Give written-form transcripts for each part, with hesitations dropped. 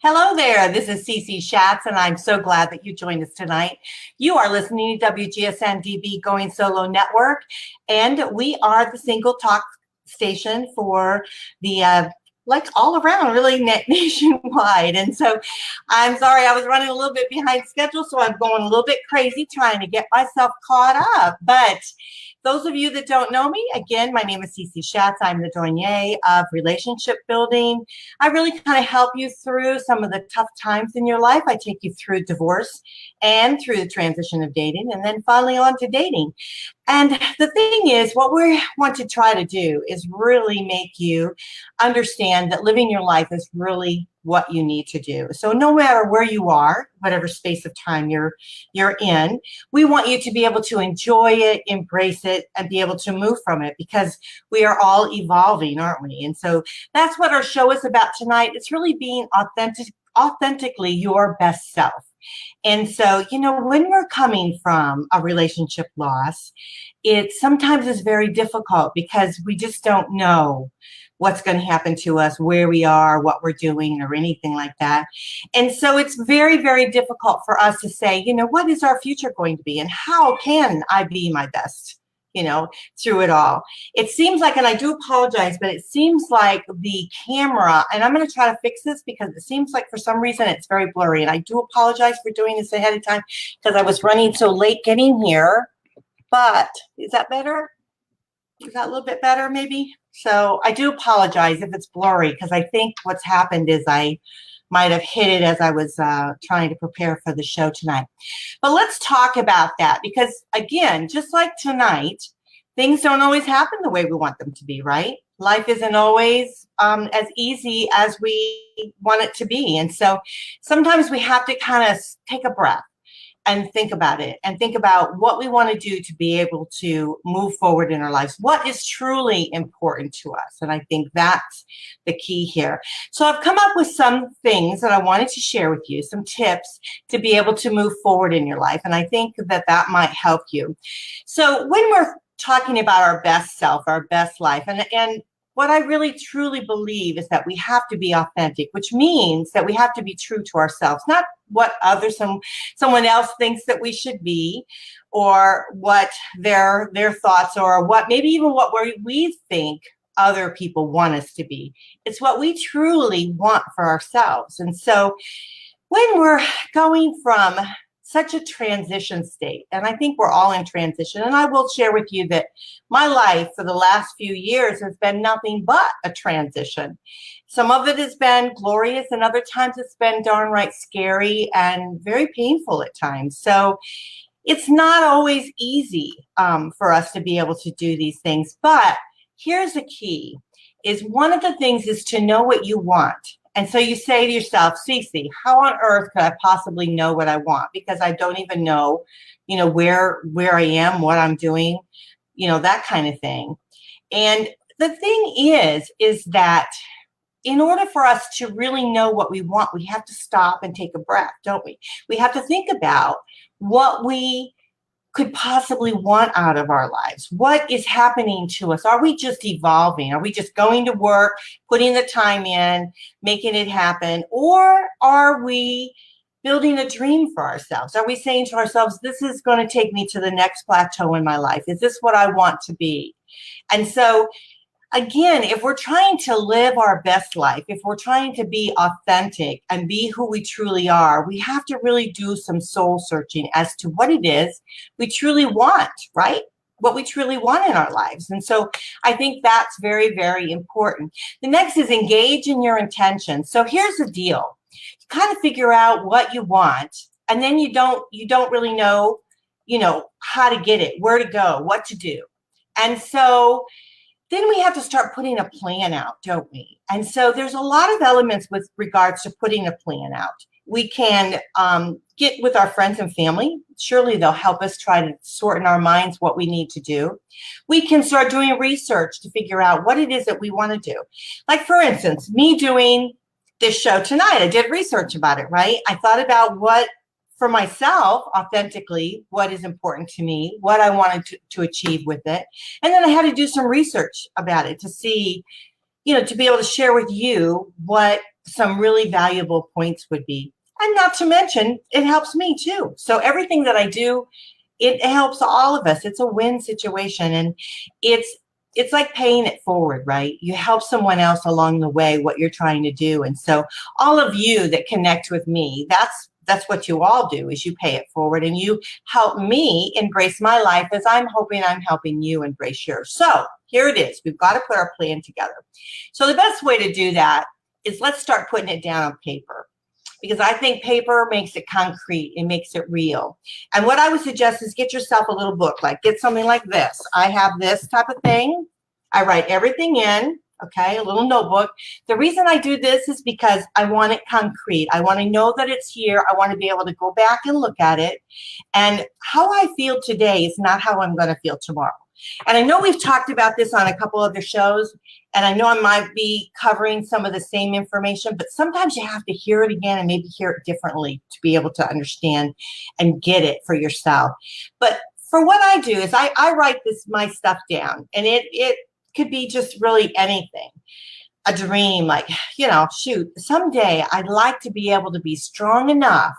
Hello there, this is Cece Schatz, and I'm so glad that you joined us tonight. You are listening to WGSN-DB Going Solo Network, and we are the single talk station for the like all around, really nationwide. And so I'm sorry, I was running a little bit behind schedule, so I'm going a little bit crazy trying to get myself caught up. But those of you that don't know me, again, my name is Cece Schatz. I'm the douanier of relationship building. I really kind of help you through some of the tough times in your life. I take you through divorce and through the transition of dating, and then finally on to dating. And the thing is, what we want to try to do is really make you understand that living your life is really what you need to do. So no matter where you are, whatever space of time you're in, we want you to be able to enjoy it, embrace it, and be able to move from it, because we are all evolving, aren't we? And so that's what our show is about tonight. It's really being authentically your best self. And so, when we're coming from a relationship loss, it sometimes is very difficult because we just don't know what's going to happen to us, where we are, what we're doing, or anything like that. And so it's very, very difficult for us to say, what is our future going to be, and how can I be my best, through it all. It seems like, and I do apologize, but it seems like the camera, and I'm going to try to fix this because it seems like for some reason it's very blurry. And I do apologize for doing this ahead of time because I was running so late getting here. But is that better? Is that a little bit better maybe? So I do apologize if it's blurry, because I think what's happened is I might have hit it as I was trying to prepare for the show tonight. But let's talk about that, because again, just like tonight, things don't always happen the way we want them to be, right? Life isn't always as easy as we want it to be. And so sometimes we have to kind of take a breath and think about it, and think about what we want to do to be able to move forward in our lives. What is truly important to us? And I think that's the key here. So I've come up with some things that I wanted to share with you, some tips to be able to move forward in your life. And I think that might help you. So when we're talking about our best self, our best life, and what I really truly believe is that we have to be authentic, which means that we have to be true to ourselves, not what someone else thinks that we should be, or what their thoughts are, or what maybe even what we think other people want us to be. It's what we truly want for ourselves. And so when we're going from such a transition state, and I think we're all in transition, and I will share with you that my life for the last few years has been nothing but a transition. Some of it has been glorious, and other times it's been darn right scary and very painful at times. So it's not always easy for us to be able to do these things. But here's the key, is one of the things is to know what you want. And so you say to yourself, Cece, how on earth could I possibly know what I want? Because I don't even know, where I am, what I'm doing, that kind of thing. And the thing is that in order for us to really know what we want, we have to stop and take a breath, don't we? We have to think about what we could possibly want out of our lives. What is happening to us? Are we just evolving? Are we just going to work, putting the time in, making it happen? Or are we building a dream for ourselves? Are we saying to ourselves, this is going to take me to the next plateau in my life? Is this what I want to be? And so again, if we're trying to live our best life, if we're trying to be authentic and be who we truly are, we have to really do some soul searching as to what it is we truly want, right? What we truly want in our lives. And so I think that's very, very important. The next is engage in your intentions. So here's the deal. You kind of figure out what you want, and then you don't really know, how to get it, where to go, what to do. And so then we have to start putting a plan out, don't we? And so there's a lot of elements with regards to putting a plan out. We can get with our friends and family. Surely they'll help us try to sort in our minds what we need to do. We can start doing research to figure out what it is that we want to do. Like, for instance, me doing this show tonight, I did research about it, right? I thought about what, for myself, authentically, what is important to me, what I wanted to achieve with it. And then I had to do some research about it to see, to be able to share with you what some really valuable points would be. And not to mention, it helps me too. So everything that I do, it helps all of us. It's a win situation. And it's like paying it forward, right? You help someone else along the way, what you're trying to do. And so all of you that connect with me, that's what you all do, is you pay it forward and you help me embrace my life as I'm hoping I'm helping you embrace yours. So here it is. We've got to put our plan together. So the best way to do that is let's start putting it down on paper, because I think paper makes it concrete. It makes it real. And what I would suggest is get yourself a little book, like get something like this. I have this type of thing. I write everything in, okay, a little notebook. The reason I do this is because I want it concrete. I want to know that it's here. I want to be able to go back and look at it. And how I feel today is not how I'm going to feel tomorrow. And I know we've talked about this on a couple other shows, and I know I might be covering some of the same information, but sometimes you have to hear it again and maybe hear it differently to be able to understand and get it for yourself. But for what I do is I write my stuff down, and it could be just really anything. A dream, like, shoot, someday I'd like to be able to be strong enough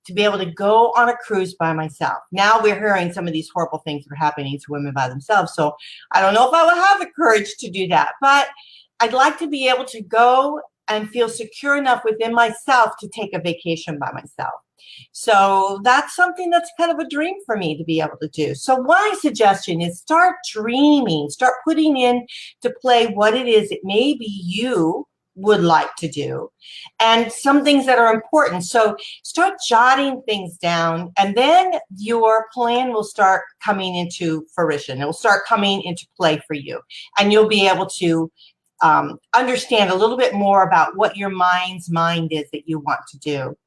to be able to go on a cruise by myself. Now we're hearing some of these horrible things are happening to women by themselves. So I don't know if I will have the courage to do that, but I'd like to be able to go and feel secure enough within myself to take a vacation by myself. So that's something that's kind of a dream for me to be able to do. So my suggestion is start dreaming, start putting into play what it is that maybe you would like to do, and some things that are important. So start jotting things down, and then your plan will start coming into fruition. It will start coming into play for you, and you'll be able to understand a little bit more about what your mind's mind is that you want to do.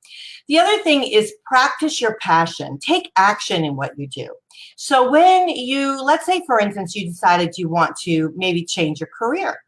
The other thing is practice your passion. Take action in what you do. So when let's say, for instance, you decided you want to maybe change your career.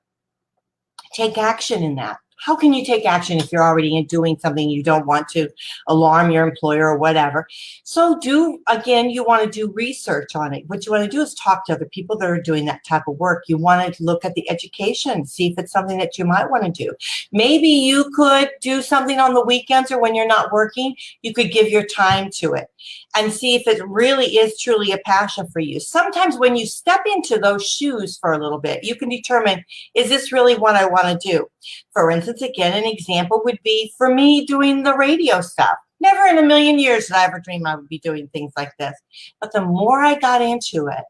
Take action in that. How can you take action if you're already doing something you don't want to alarm your employer or whatever? So you want to do research on it. What you want to do is talk to other people that are doing that type of work. You want to look at the education, see if it's something that you might want to do. Maybe you could do something on the weekends, or when you're not working, you could give your time to it and see if it really is truly a passion for you. Sometimes when you step into those shoes for a little bit, you can determine, is this really what I want to do? For instance, again, an example would be for me doing the radio stuff. Never in a million years did I ever dream I would be doing things like this. But the more I got into it,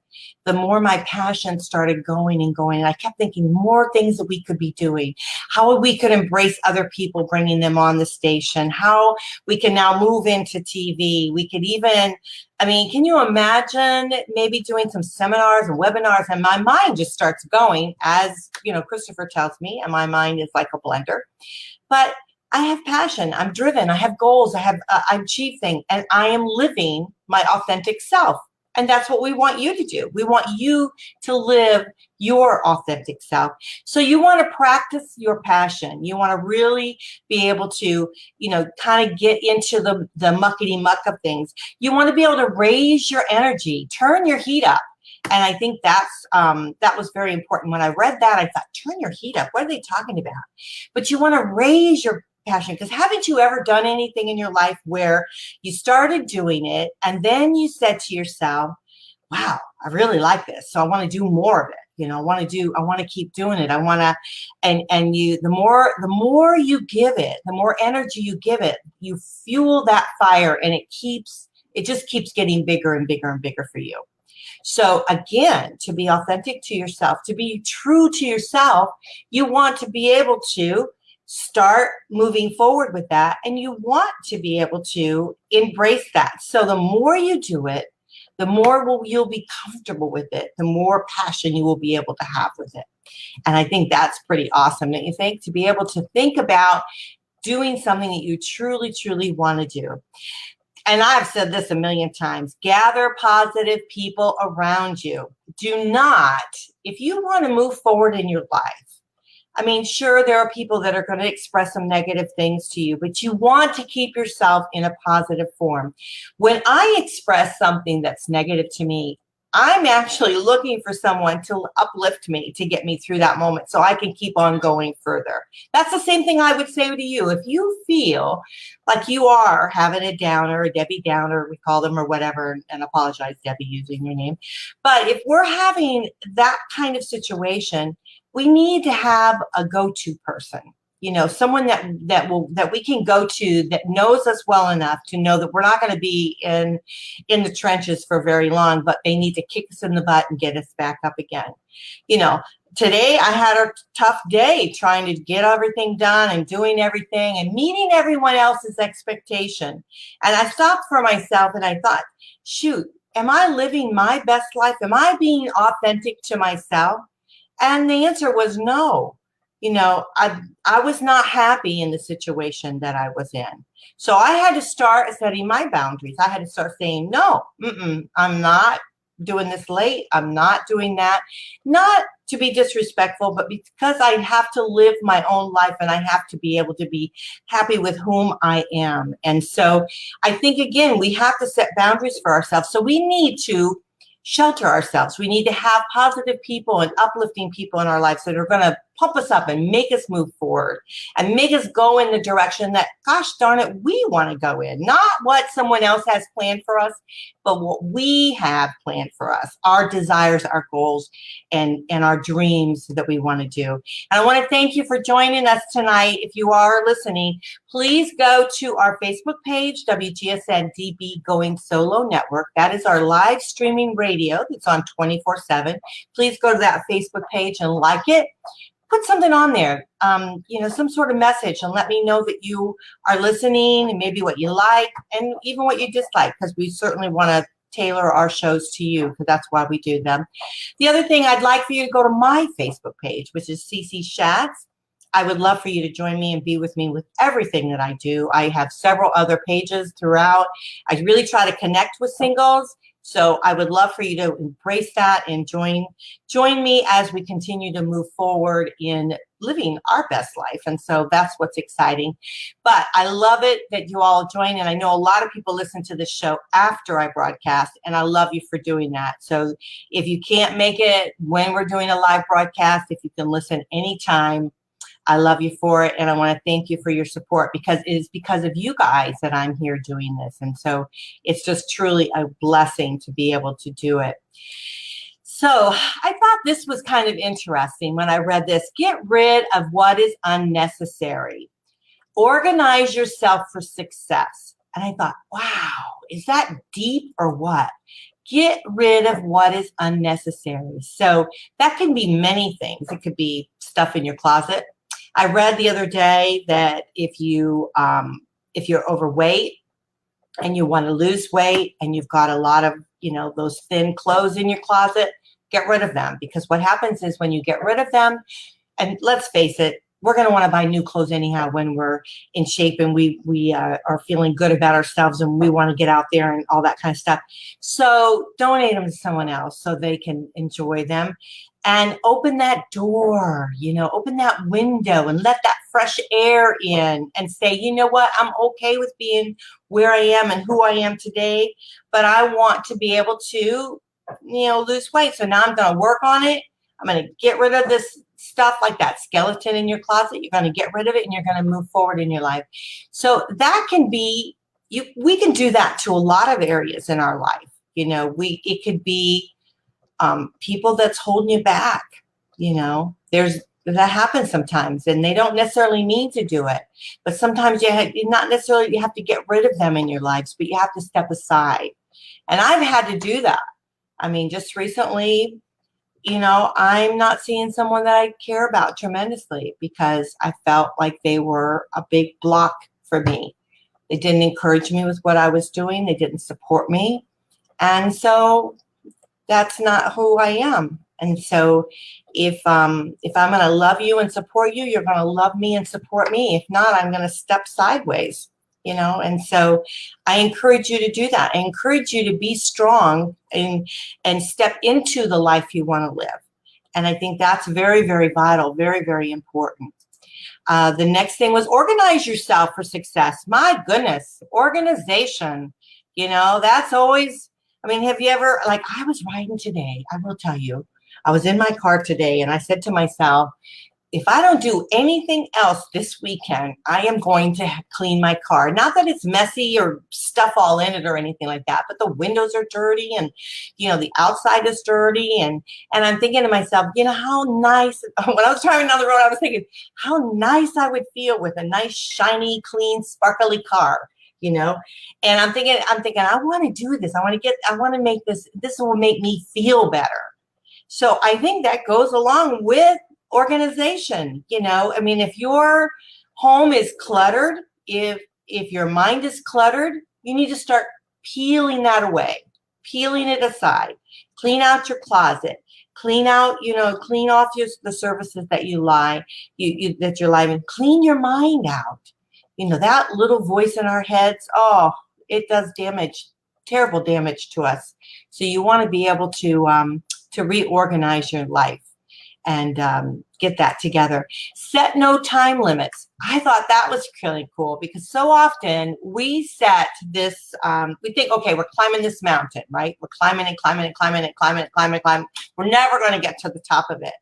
the more my passion started going and going. And I kept thinking more things that we could be doing, how we could embrace other people, bringing them on the station, how we can now move into TV. We could even, can you imagine maybe doing some seminars and webinars? And my mind just starts going, as, Christopher tells me, and my mind is like a blender. But I have passion. I'm driven. I have goals. I achieve things, and I am living my authentic self. And that's what we want you to do. We want you to live your authentic self. So you want to practice your passion. You want to really be able to, kind of get into the muckety muck of things. You want to be able to raise your energy, turn your heat up. And I think that was very important. When I read that, I thought, turn your heat up. What are they talking about? But you want to raise your passion, because haven't you ever done anything in your life where you started doing it and then you said to yourself, wow, I really like this, so I want to do more of it. I want to keep doing it. I want to, and the more you give it, the more energy you give it, you fuel that fire, and it just keeps getting bigger and bigger and bigger for you. So again, to be authentic to yourself, to be true to yourself, you want to be able to start moving forward with that, and you want to be able to embrace that. So the more you do it, the more you'll be comfortable with it, the more passion you will be able to have with it. And I think that's pretty awesome, don't you think? To be able to think about doing something that you truly, truly want to do. And I've said this a million times, gather positive people around you. Do not, if you want to move forward in your life, sure, there are people that are going to express some negative things to you, but you want to keep yourself in a positive form. When I express something that's negative to me, I'm actually looking for someone to uplift me, to get me through that moment so I can keep on going further. That's the same thing I would say to you. If you feel like you are having a downer, a Debbie Downer, we call them, or whatever, and apologize, Debbie, using your name. But if we're having that kind of situation, we need to have a go-to person. Someone that we can go to, that knows us well enough to know that we're not going to be in the trenches for very long, but they need to kick us in the butt and get us back up again. Today I had a tough day trying to get everything done and doing everything and meeting everyone else's expectation. And I stopped for myself and I thought, shoot, am I living my best life? Am I being authentic to myself? And the answer was no. I was not happy in the situation that I was in. So I had to start setting my boundaries. I had to start saying, no, I'm not doing this late. I'm not doing that. Not to be disrespectful, but because I have to live my own life and I have to be able to be happy with whom I am. And so I think, again, we have to set boundaries for ourselves. So we need to shelter ourselves. We need to have positive people and uplifting people in our lives that are going to pump us up and make us move forward and make us go in the direction that, gosh darn it, we want to go in. Not what someone else has planned for us, but what we have planned for us, our desires, our goals, and our dreams that we want to do. And I want to thank you for joining us tonight. If you are listening, please go to our Facebook page, WGSN-DB Going Solo Network. That is our live streaming radio that's on 24/7. Please go to that Facebook page and like it. Put something on there, some sort of message, and let me know that you are listening and maybe what you like and even what you dislike, because we certainly want to tailor our shows to you, because that's why we do them. The other thing, I'd like for you to go to my Facebook page, which is CC Schatz. I would love for you to join me and be with me with everything that I do. I have several other pages throughout. I really try to connect with singles. So I would love for you to embrace that and join me as we continue to move forward in living our best life. And so that's what's exciting. But I love it that you all join. And I know a lot of people listen to this show after I broadcast, and I love you for doing that. So if you can't make it when we're doing a live broadcast, if you can listen anytime, I love you for it, and I want to thank you for your support, because it is because of you guys that I'm here doing this. And so it's just truly a blessing to be able to do it. So I thought this was kind of interesting when I read this. Get rid of what is unnecessary. Organize yourself for success. And I thought, wow, is that deep or what? Get rid of what is unnecessary. So that can be many things. It could be stuff in your closet. I read the other day that if you're overweight and you want to lose weight and you've got a lot of, those thin clothes in your closet, get rid of them. Because what happens is when you get rid of them, and let's face it, we're going to want to buy new clothes anyhow when we're in shape and we are feeling good about ourselves and we want to get out there and all that kind of stuff. So donate them to someone else so they can enjoy them. And open that door, open that window and let that fresh air in and say, you know what, I'm okay with being where I am and who I am today, but I want to be able to, lose weight. So now I'm going to work on it. I'm going to get rid of this stuff like that skeleton in your closet. You're going to get rid of it and you're going to move forward in your life. So that can be, we can do that to a lot of areas in our life. It could be people that's holding you back. That happens sometimes, and they don't necessarily mean to do it. But sometimes you have to get rid of them in your lives, but you have to step aside. And I've had to do that. I mean, just recently, I'm not seeing someone that I care about tremendously because I felt like they were a big block for me. They didn't encourage me with what I was doing. They didn't support me. And so that's not who I am. And so if I'm going to love you and support you, you're going to love me and support me. If not, I'm going to step sideways, and so I encourage you to do that. I encourage you to be strong and step into the life you want to live. And I think that's very, very vital, very, very important. The next thing was organize yourself for success. My goodness, organization, that's always I mean, have you ever, like, I was riding today, I will tell you, I was in my car today and I said to myself, if I don't do anything else this weekend, I am going to clean my car. Not that it's messy or stuff all in it or anything like that, but the windows are dirty and, the outside is dirty. And I'm thinking to myself, how nice, when I was driving down the road, I was thinking how nice I would feel with a nice, shiny, clean, sparkly car, and I'm thinking, I want to do this. I want to make this will make me feel better. So I think that goes along with organization. I mean, if your home is cluttered, if your mind is cluttered, you need to start peeling that away, peeling it aside, clean out your closet, clean out, clean off the surfaces that that you're lying in, clean your mind out. That little voice in our heads, oh, it does damage, terrible damage to us. So you want to be able to reorganize your life and get that together. Set no time limits. I thought that was really cool because so often we set this, we think, okay, we're climbing this mountain, right? We're climbing and climbing and climbing and climbing and climbing and climbing. We're never going to get to the top of it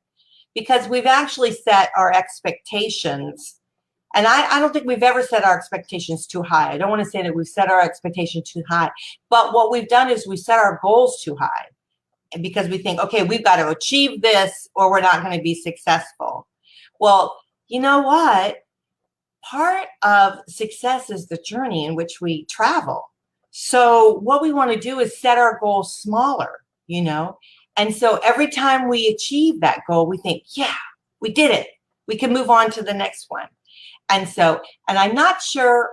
because we've actually set our expectations. And I don't think we've ever set our expectations too high. I don't want to say that we've set our expectation too high, but what we've done is we set our goals too high. Because we think, okay, we've got to achieve this or we're not going to be successful. Well, you know what? Part of success is the journey in which we travel. So what we want to do is set our goals smaller, And so every time we achieve that goal, we think, yeah, we did it. We can move on to the next one. And I'm not sure,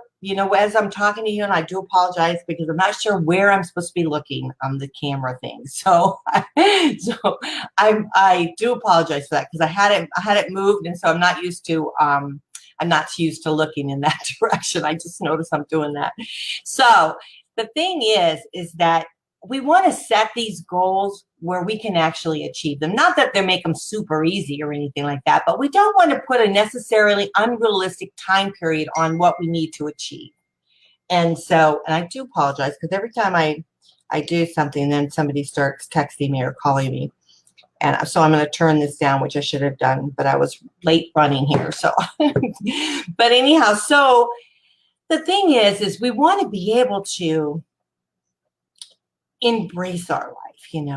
as I'm talking to you, and I do apologize because I'm not sure where I'm supposed to be looking on the camera thing. So I do apologize for that because I had it moved, and so I'm not used to looking in that direction. I just noticed I'm doing that. So the thing is that we want to set these goals where we can actually achieve them. Not that they make them super easy or anything like that, but we don't want to put a necessarily unrealistic time period on what we need to achieve. And I do apologize because every time I do something, then somebody starts texting me or calling me. And so I'm going to turn this down, which I should have done, but I was late running here. So, but anyhow, so the thing is we want to be able to embrace our life.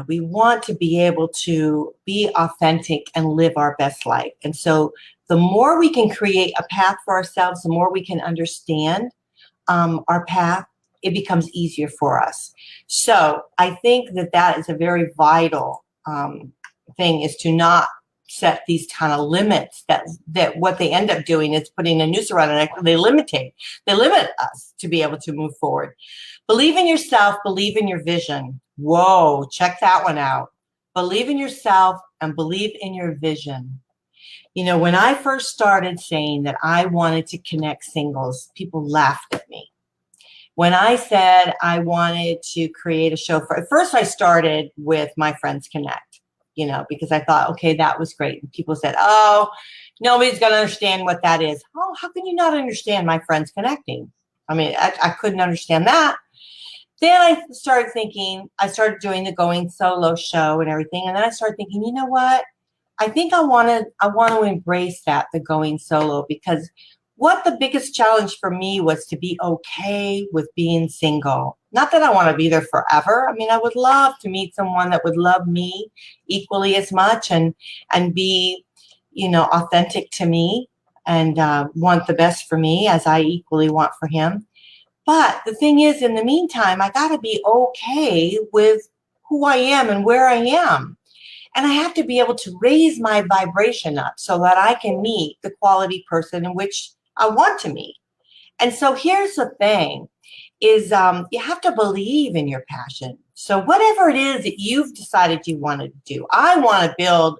We want to be able to be authentic and live our best life. And so the more we can create a path for ourselves, the more we can understand our path, it becomes easier for us. So I think that is a very vital thing, is to not set these kind of limits that what they end up doing is putting a noose around it. They limit us to be able to move forward. Believe in yourself, believe in your vision. Whoa, check that one out. Believe in yourself and believe in your vision. When I first started saying that I wanted to connect singles, people laughed at me. When I said I wanted to create a show at first I started with My Friends Connect, because I thought, okay, that was great. And people said, oh, nobody's going to understand what that is. Oh, how can you not understand My Friends Connecting? I mean, I couldn't understand that. Then I started doing the Going Solo show and everything. And then I started thinking, you know what? I think I want to embrace the Going Solo, because what the biggest challenge for me was to be okay with being single. Not that I want to be there forever. I mean, I would love to meet someone that would love me equally as much and be, authentic to me and want the best for me as I equally want for him. But the thing is, in the meantime, I got to be okay with who I am and where I am. And I have to be able to raise my vibration up so that I can meet the quality person in which I want to meet. And so here's the thing is you have to believe in your passion. So whatever it is that you've decided you want to do, I want to build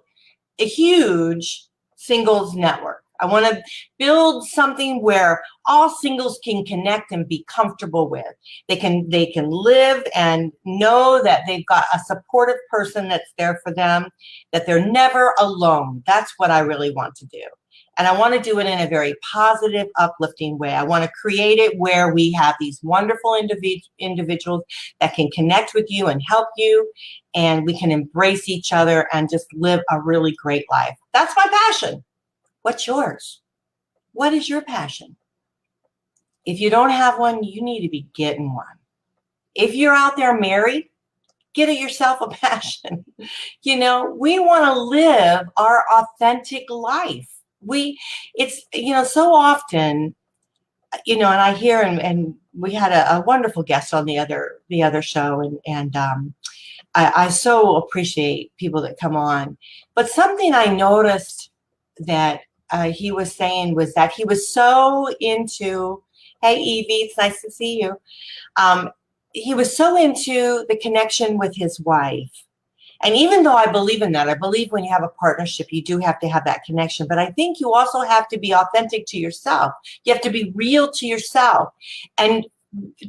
a huge singles network. I want to build something where all singles can connect and be comfortable with. They can live and know that they've got a supportive person that's there for them, that they're never alone. That's what I really want to do. And I want to do it in a very positive, uplifting way. I want to create it where we have these wonderful individuals that can connect with you and help you, and we can embrace each other and just live a really great life. That's my passion. What's yours? What is your passion? If you don't have one, you need to be getting one. If you're out there married, get yourself a passion. We want to live our authentic life. So often, and I hear, and we had a wonderful guest on the other show, and I so appreciate people that come on. But something I noticed that he was saying was that he was so into, hey, Evie, it's nice to see you. He was so into the connection with his wife. And even though I believe in that, I believe when you have a partnership, you do have to have that connection. But I think you also have to be authentic to yourself. You have to be real to yourself. And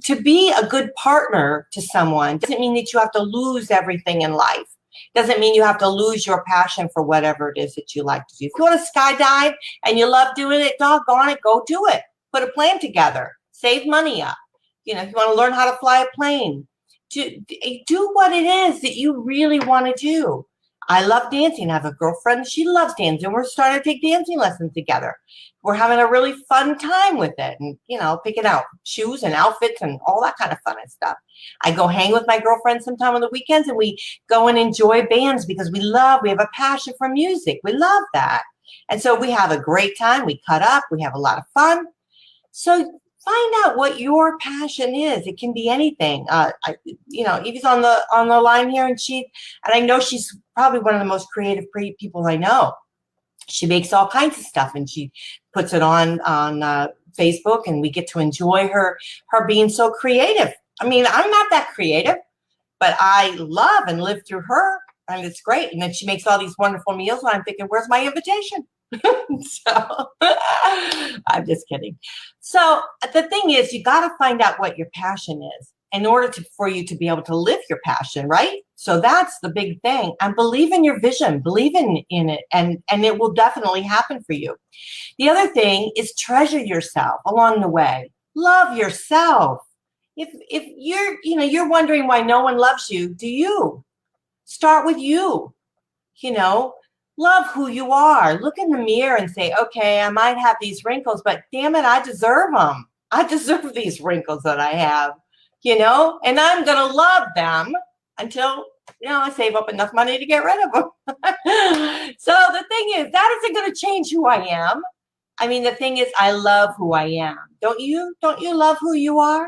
to be a good partner to someone doesn't mean that you have to lose everything in life. Doesn't mean you have to lose your passion for whatever it is that you like to do. If you want to skydive and you love doing it, doggone it, go do it. Put a plan together. Save money up. If you want to learn how to fly a plane, do what it is that you really want to do. I love dancing. I have a girlfriend. She loves dancing. We're starting to take dancing lessons together. We're having a really fun time with it, and, picking out shoes and outfits and all that kind of fun and stuff. I go hang with my girlfriend sometime on the weekends, and we go and enjoy bands because we have a passion for music. We love that. And so we have a great time. We cut up. We have a lot of fun. So find out what your passion is. It can be anything. Evie's on the line here, and I know she's probably one of the most creative people I know. She makes all kinds of stuff, and she puts it on Facebook, and we get to enjoy her being so creative. I mean, I'm not that creative, but I love and live through her, and it's great. And then she makes all these wonderful meals, and I'm thinking, where's my invitation? So I'm just kidding. So the thing is, you got to find out what your passion is in order for you to be able to live your passion, right? So that's the big thing. And believe in your vision, believe in it, and it will definitely happen for you. The other thing is treasure yourself along the way. Love yourself. If you're wondering why no one loves you, do you? Start with you. Love who you are. Look in the mirror and say, okay, I might have these wrinkles, but damn it, I deserve them. I deserve these wrinkles that I have, and I'm going to love them until, I save up enough money to get rid of them. So the thing is, that isn't going to change who I am. I mean, the thing is, I love who I am. Don't you love who you are?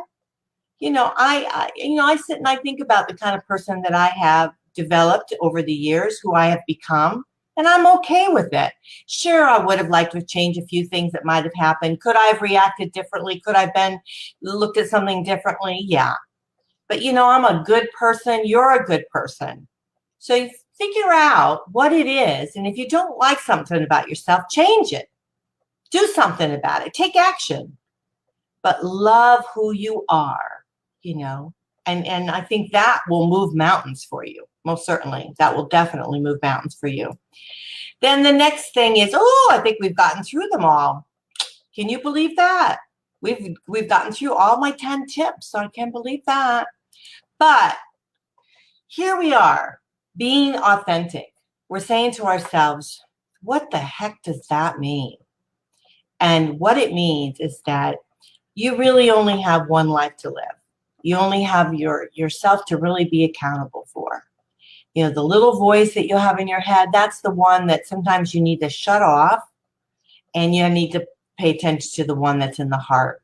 I sit and I think about the kind of person that I have developed over the years, who I have become. And I'm okay with it. Sure, I would have liked to change a few things that might have happened. Could I have reacted differently? Could I have looked at something differently? Yeah. But, I'm a good person. You're a good person. So you figure out what it is. And if you don't like something about yourself, change it. Do something about it. Take action. But love who you are, And I think that will move mountains for you. Most certainly. That will definitely move mountains for you. Then the next thing is, I think we've gotten through them all. Can you believe that? We've gotten through all my 10 tips. So I can't believe that. But here we are, being authentic. We're saying to ourselves, what the heck does that mean? And what it means is that you really only have one life to live. You only have yourself to really be accountable for. The little voice that you have in your head, that's the one that sometimes you need to shut off, and you need to pay attention to the one that's in the heart.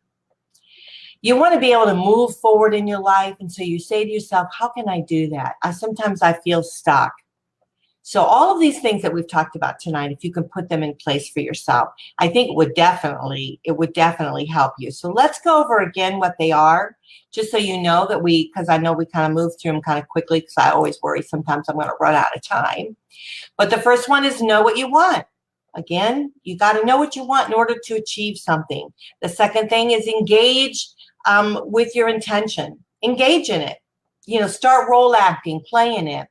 You want to be able to move forward in your life, and so you say to yourself, how can I do that? Sometimes I feel stuck. So all of these things that we've talked about tonight, if you can put them in place for yourself, I think it would definitely help you. So let's go over again what they are, just so you know that because I know we kind of moved through them kind of quickly, because I always worry sometimes I'm going to run out of time. But the first one is know what you want. Again, you got to know what you want in order to achieve something. The second thing is engage with your intention. Engage in it. Start role acting, play in it.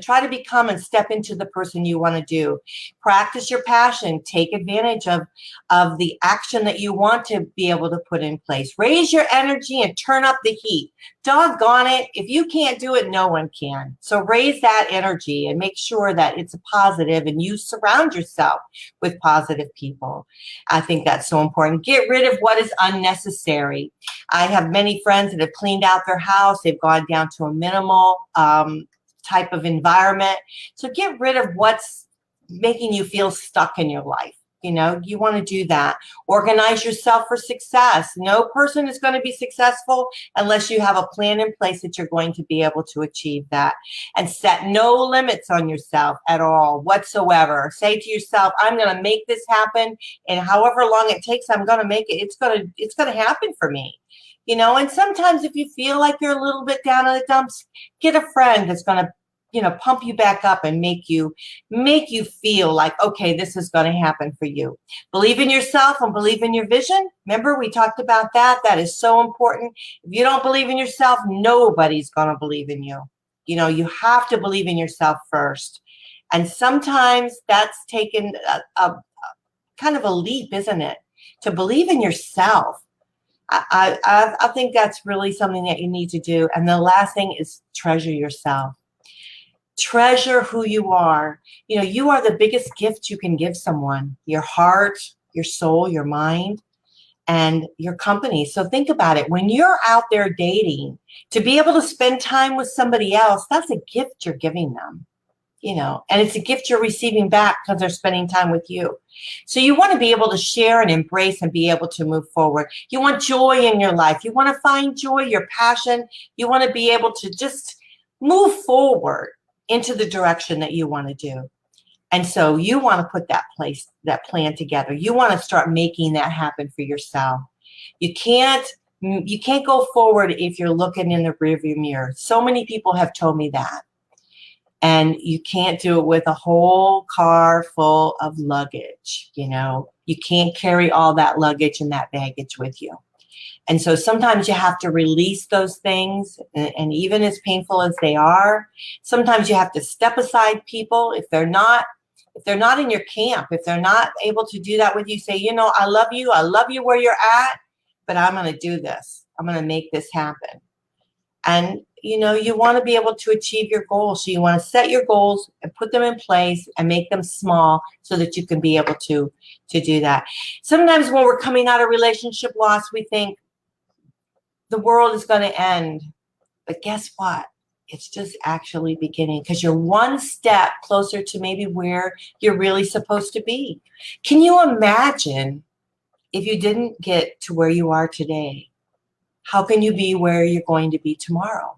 Try to become and step into the person you want to do. Practice your passion. Take advantage of the action that you want to be able to put in place. Raise your energy and turn up the heat. Doggone it. If you can't do it, no one can. So raise that energy and make sure that it's a positive, and you surround yourself with positive people. I think that's so important. Get rid of what is unnecessary. I have many friends that have cleaned out their house. They've gone down to a minimal type of environment. So get rid of what's making you feel stuck in your life. You want to do that. Organize yourself for success. No person is going to be successful unless you have a plan in place that you're going to be able to achieve that. And set no limits on yourself at all whatsoever. Say to yourself, I'm going to make this happen, and however long it takes, I'm going to make it. It's going to happen for me. And sometimes if you feel like you're a little bit down in the dumps, get a friend that's going to pump you back up and make you feel like, okay, this is going to happen for you. Believe in yourself and believe in your vision. Remember, we talked about that. That is so important. If you don't believe in yourself, nobody's going to believe in you. You have to believe in yourself first. And sometimes that's taken a kind of a leap, isn't it? To believe in yourself. I think that's really something that you need to do. And the last thing is treasure yourself. Treasure who you are. You are the biggest gift you can give someone. Your heart, your soul, your mind, and your company. So think about it. When you're out there dating, to be able to spend time with somebody else, that's a gift you're giving them. And it's a gift you're receiving back because they're spending time with you. So you want to be able to share and embrace and be able to move forward. You want joy in your life. You want to find joy, your passion. You want to be able to just move forward into the direction that you want to do. And so you want to put that plan together. You want to start making that happen for yourself. You can't go forward if you're looking in the rearview mirror. So many people have told me that. And you can't do it with a whole car full of luggage. You can't carry all that luggage and that baggage with you. And so sometimes you have to release those things. And even as painful as they are, sometimes you have to step aside people. If they're not in your camp, if they're not able to do that with you, say, I love you where you're at, but I'm going to do this. I'm going to make this happen. And you want to be able to achieve your goals. So you want to set your goals and put them in place and make them small so that you can be able to do that. Sometimes when we're coming out of relationship loss, we think the world is going to end. But guess what? It's just actually beginning, because you're one step closer to maybe where you're really supposed to be. Can you imagine if you didn't get to where you are today? How can you be where you're going to be tomorrow?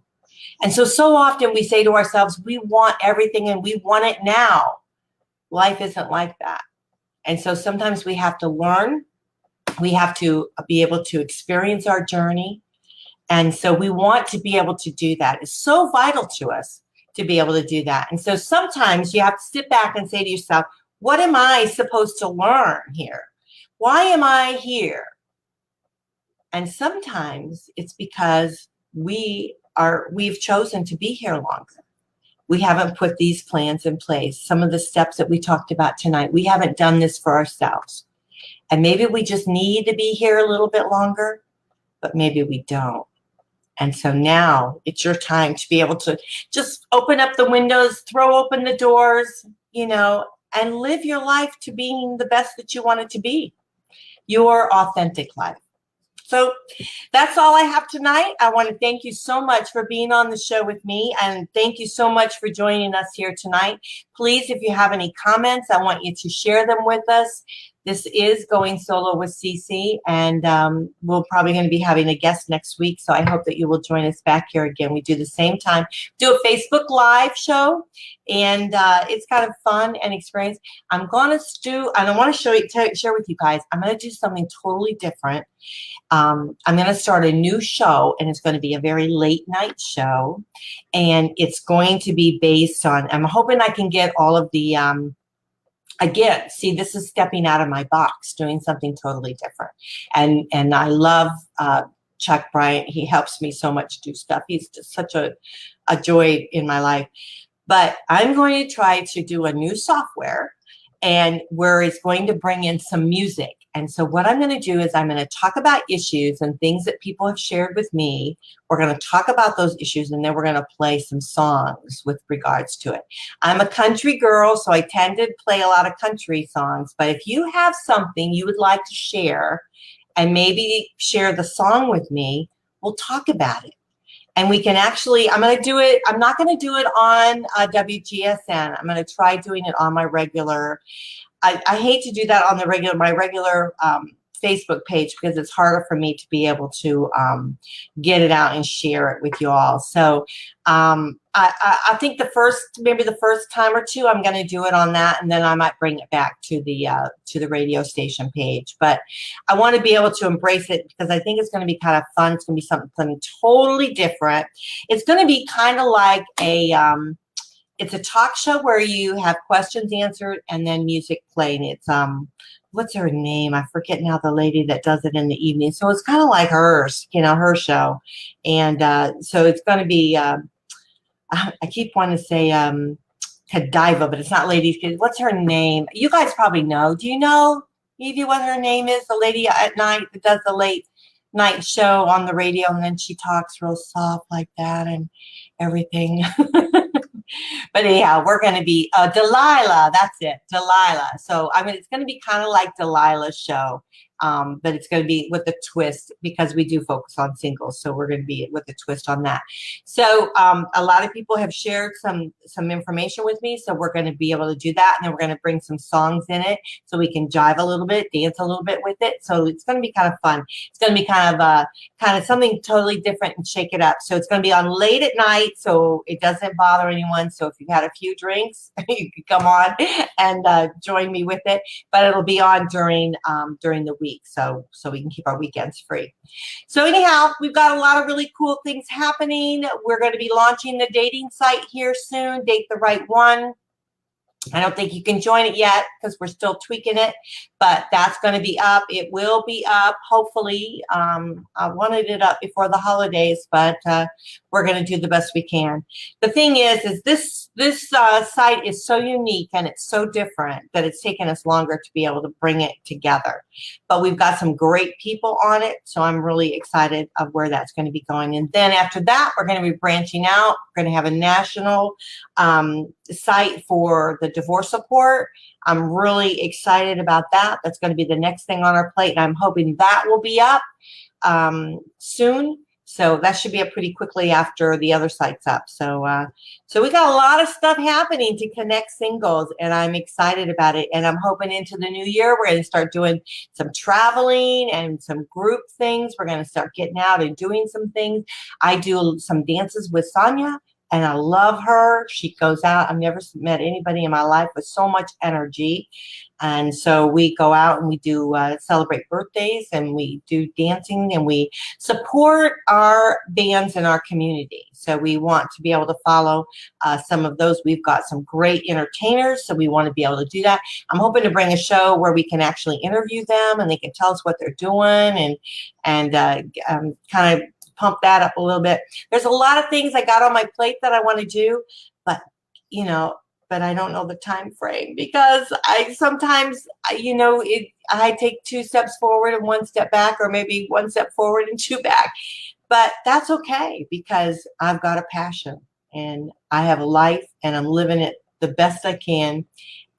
And so often we say to ourselves, we want everything and we want it now. Life isn't like that. And so sometimes we have to learn. We have to be able to experience our journey. And so we want to be able to do that. It's so vital to us to be able to do that. And so sometimes you have to sit back and say to yourself, what am I supposed to learn here? Why am I here? And sometimes it's because we've chosen to be here longer. We haven't put these plans in place. Some of the steps that we talked about tonight, we haven't done this for ourselves. And maybe we just need to be here a little bit longer, but maybe we don't. And so now it's your time to be able to just open up the windows, throw open the doors, and live your life to being the best that you want it to be, your authentic life. So that's all I have tonight. I want to thank you so much for being on the show with me, and thank you so much for joining us here tonight. Please, if you have any comments, I want you to share them with us. This is Going Solo with CC, and we're probably going to be having a guest next week, so I hope that you will join us back here again. We do the same time, do a Facebook Live show, and it's kind of fun and experience. I'm going to do, and I want to share with you guys, I'm going to do something totally different. I'm going to start a new show, and it's going to be a very late night show, and it's going to be based on, I'm hoping I can get all of the, again, see, this is stepping out of my box, doing something totally different. And I love Chuck Bryant. He helps me so much do stuff. He's just such a joy in my life. But I'm going to try to do a new software and where it's going to bring in some music. And so what I'm going to do is I'm going to talk about issues and things that people have shared with me. We're going to talk about those issues, and then we're going to play some songs with regards to it. I'm a country girl, so I tend to play a lot of country songs. But if you have something you would like to share and maybe share the song with me, we'll talk about it. And we can actually, I'm going to do it. I'm not going to do it on WGSN. I'm going to try doing it on my regular. I hate to do that on the my regular Facebook page because it's harder for me to be able to get it out and share it with you all. So I think maybe the first time or two, I'm going to do it on that, and then I might bring it back to the radio station page. But I want to be able to embrace it because I think it's going to be kind of fun. It's going to be something totally different. It's going to be kind of like it's a talk show where you have questions answered and then music playing. It's what's her name? I forget now, the lady that does it in the evening. So it's kind of like hers, her show. And so it's going to be, I keep wanting to say Godiva, but it's not Ladies. What's her name? You guys probably know. Do you know, Evie, what her name is? The lady at night that does the late night show on the radio, and then she talks real soft like that and everything. But anyhow, we're going to be Delilah. That's it, Delilah. So it's going to be kind of like Delilah's show, but it's going to be with a twist because we do focus on singles. So we're going to be with a twist on that. So a lot of people have shared some information with me. So we're going to be able to do that, and then we're going to bring some songs in it so we can jive a little bit, dance a little bit with it. So it's going to be kind of fun. It's going to be kind of something totally different and shake it up. So it's going to be on late at night, so it doesn't bother anyone. So if you've had a few drinks, you can come on and join me with it. But it'll be on during the week, so we can keep our weekends free. So anyhow, we've got a lot of really cool things happening. We're going to be launching the dating site here soon, Date the Right One. I don't think you can join it yet because we're still tweaking it, but that's going to be up. It will be up, hopefully. I wanted it up before the holidays, but we're going to do the best we can. The thing is this site is so unique and it's so different that it's taken us longer to be able to bring it together. But we've got some great people on it, so I'm really excited of where that's going to be going. And then after that, we're going to be branching out. We're going to have a national site for the divorce support. I'm really excited about that. That's going to be the next thing on our plate, and I'm hoping that will be up soon. So that should be up pretty quickly after the other site's up. So we got a lot of stuff happening to connect singles, and I'm excited about it. And I'm hoping into the new year, we're going to start doing some traveling and some group things. We're going to start getting out and doing some things. I do some dances with Sonia, and I love her. She goes out. I've never met anybody in my life with so much energy. And so we go out and we do celebrate birthdays, and we do dancing, and we support our bands in our community. So we want to be able to follow some of those. We've got some great entertainers, so we want to be able to do that. I'm hoping to bring a show where we can actually interview them and they can tell us what they're doing and kind of pump that up a little bit. There's a lot of things I got on my plate that I want to do, but I don't know the time frame because I sometimes, I take 2 steps forward and 1 step back, or maybe 1 step forward and 2 back. But that's okay because I've got a passion and I have a life and I'm living it the best I can.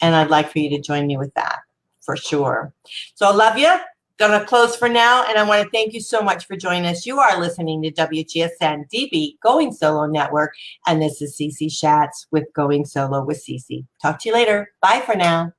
And I'd like for you to join me with that for sure. So I love you. Going to close for now, and I want to thank you so much for joining us. You are listening to WGSN-DB Going Solo Network, and this is Cece Schatz with Going Solo with Cece. Talk to you later. Bye for now.